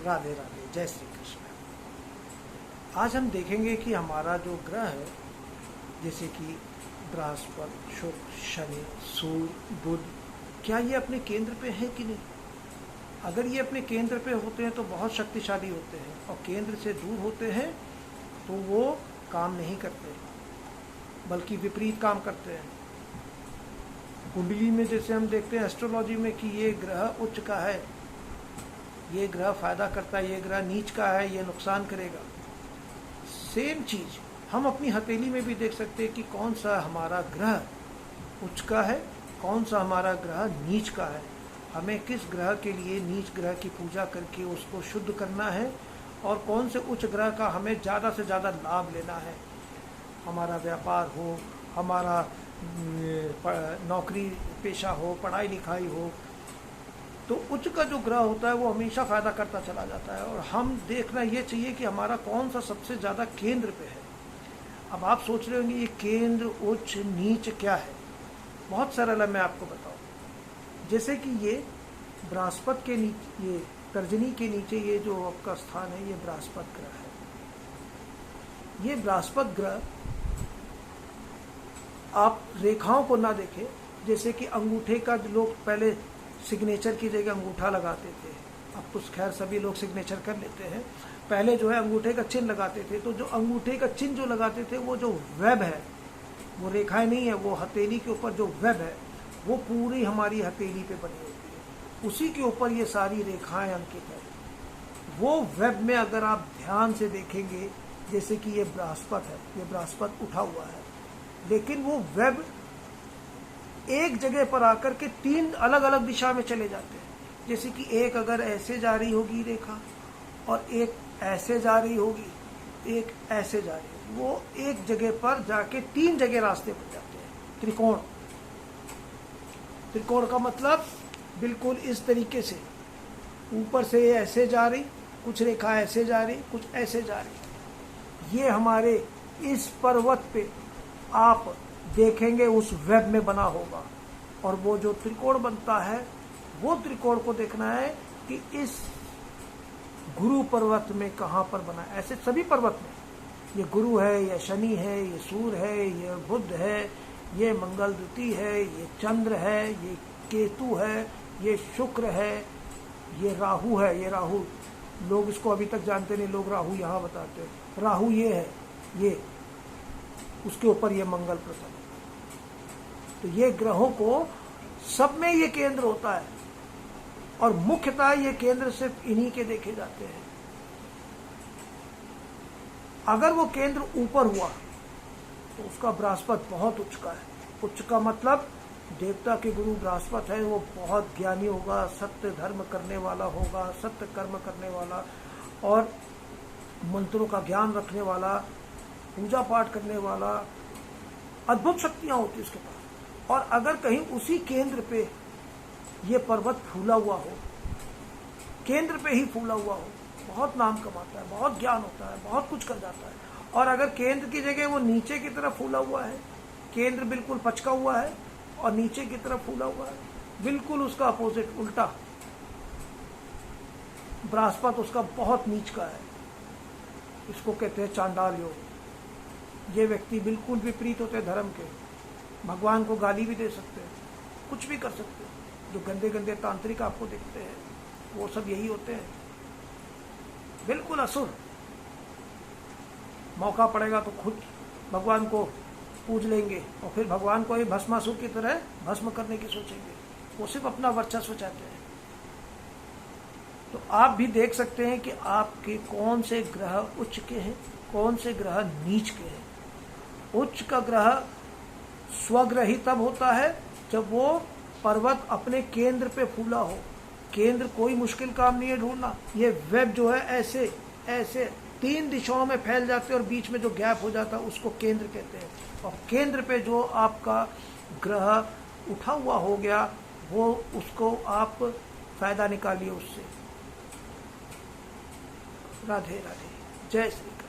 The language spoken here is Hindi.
राधे राधे, जय श्री कृष्ण। आज हम देखेंगे कि हमारा जो ग्रह है, जैसे कि बृहस्पति, शुक्र, शनि, सूर्य, बुध, क्या ये अपने केंद्र पे है कि नहीं। अगर ये अपने केंद्र पे होते हैं तो बहुत शक्तिशाली होते हैं, और केंद्र से दूर होते हैं तो वो काम नहीं करते, बल्कि विपरीत काम करते हैं। कुंडली में जैसे हम देखते हैं एस्ट्रोलॉजी में कि ये ग्रह उच्च का है, ये ग्रह फायदा करता है, ये ग्रह नीच का है, ये नुकसान करेगा। सेम चीज हम अपनी हथेली में भी देख सकते हैं कि कौन सा हमारा ग्रह उच्च का है, कौन सा हमारा ग्रह नीच का है। हमें किस ग्रह के लिए नीच ग्रह की पूजा करके उसको शुद्ध करना है, और कौन से उच्च ग्रह का हमें ज़्यादा से ज़्यादा लाभ लेना है। हमारा व्यापार हो, हमारा नौकरी पेशा हो, पढ़ाई लिखाई हो, तो उच्च का जो ग्रह होता है वो हमेशा फायदा करता चला जाता है। और हम देखना ये चाहिए कि हमारा कौन सा सबसे ज़्यादा केंद्र पे है। अब आप सोच रहे होंगे ये केंद्र, उच्च, नीच क्या है। बहुत सरल है, मैं आपको बताऊं। जैसे कि ये बृहस्पति के नीचे, ये तर्जनी के नीचे ये जो आपका स्थान है, ये बृहस्पति ग्रह है। ये बृहस्पति ग्रह आप रेखाओं को ना देखें, जैसे कि अंगूठे का लोग पहले सिग्नेचर की जगह अंगूठा लगाते थे, अब तो खैर सभी लोग सिग्नेचर कर लेते हैं। पहले जो है अंगूठे का चिन्ह लगाते थे, तो जो अंगूठे का चिन्ह जो लगाते थे वो जो वेब है, वो रेखाएं नहीं है, वो हथेली के ऊपर जो वेब है वो पूरी हमारी हथेली पे बनी होती है, उसी के ऊपर ये सारी रेखाएं अंकित है। वो वेब में अगर आप ध्यान से देखेंगे, जैसे कि ये बृहस्पति है, ये बृहस्पति उठा हुआ है, लेकिन वो वेब एक जगह पर आकर के तीन अलग अलग दिशा में चले जाते हैं। जैसे कि एक अगर ऐसे जा रही होगी रेखा, और एक ऐसे जा रही होगी, एक ऐसे जा रही होगी, वो एक जगह पर जाके तीन जगह रास्ते बन जाते हैं। त्रिकोण, त्रिकोण का मतलब बिल्कुल इस तरीके से ऊपर से ऐसे जा रही, कुछ रेखा ऐसे जा रही, कुछ ऐसे जा रही। ये हमारे इस पर्वत पे आप देखेंगे उस वेब में बना होगा, और वो जो त्रिकोण बनता है वो त्रिकोण को देखना है कि इस गुरु पर्वत में कहाँ पर बना है। ऐसे सभी पर्वत में, ये गुरु है, ये शनि है, ये सूर्य है, ये बुध है, ये मंगल द्वितीय है, ये चंद्र है, ये केतु है, ये शुक्र है, ये राहु है। ये राहु लोग इसको अभी तक जानते नहीं, लोग राहु यहाँ बताते हैं। राहु ये है, ये उसके ऊपर ये मंगल प्रसन्न। तो ये ग्रहों को सब में ये केंद्र होता है, और मुख्यतः ये केंद्र सिर्फ इन्हीं के देखे जाते हैं। अगर वो केंद्र ऊपर हुआ तो उसका बृहस्पति बहुत उच्च का है। उच्च का मतलब देवता के गुरु बृहस्पति है, वो बहुत ज्ञानी होगा, सत्य धर्म करने वाला होगा, सत्य कर्म करने वाला, और मंत्रों का ज्ञान रखने वाला, पूजा पाठ करने वाला, अद्भुत शक्तियां होती है उसके पास। और अगर कहीं उसी केंद्र पे ये पर्वत फूला हुआ हो, केंद्र पे ही फूला हुआ हो, बहुत नाम कमाता है, बहुत ज्ञान होता है, बहुत कुछ कर जाता है। और अगर केंद्र की जगह वो नीचे की तरफ फूला हुआ है, केंद्र बिल्कुल पचका हुआ है और नीचे की तरफ फूला हुआ है, बिल्कुल उसका अपोजिट उल्टा, बृहस्पति उसका बहुत नीच का है, इसको कहते हैं चांडाल योग। ये व्यक्ति बिल्कुल विपरीत होते हैं धर्म के, भगवान को गाली भी दे सकते हैं, कुछ भी कर सकते हैं। जो गंदे गंदे तांत्रिक आपको दिखते हैं वो सब यही होते हैं, बिल्कुल असुर। मौका पड़ेगा तो खुद भगवान को पूज लेंगे, और फिर भगवान को ही भस्मासुर की तरह भस्म करने की सोचेंगे। वो सिर्फ अपना वर्चस्व चाहते हैं। तो आप भी देख सकते हैं कि आपके कौन से ग्रह उच्च के हैं, कौन से ग्रह नीच के हैं। उच्च का ग्रह स्वग्रह ही तब होता है जब वो पर्वत अपने केंद्र पे फूला हो। केंद्र कोई मुश्किल काम नहीं है ढूंढना। ये वेब जो है ऐसे ऐसे तीन दिशाओं में फैल जाते हैं, और बीच में जो गैप हो जाता है उसको केंद्र कहते हैं। और केंद्र पे जो आपका ग्रह उठा हुआ हो गया, वो उसको आप फायदा निकालिए उससे। राधे राधे, जय श्री कृष्ण।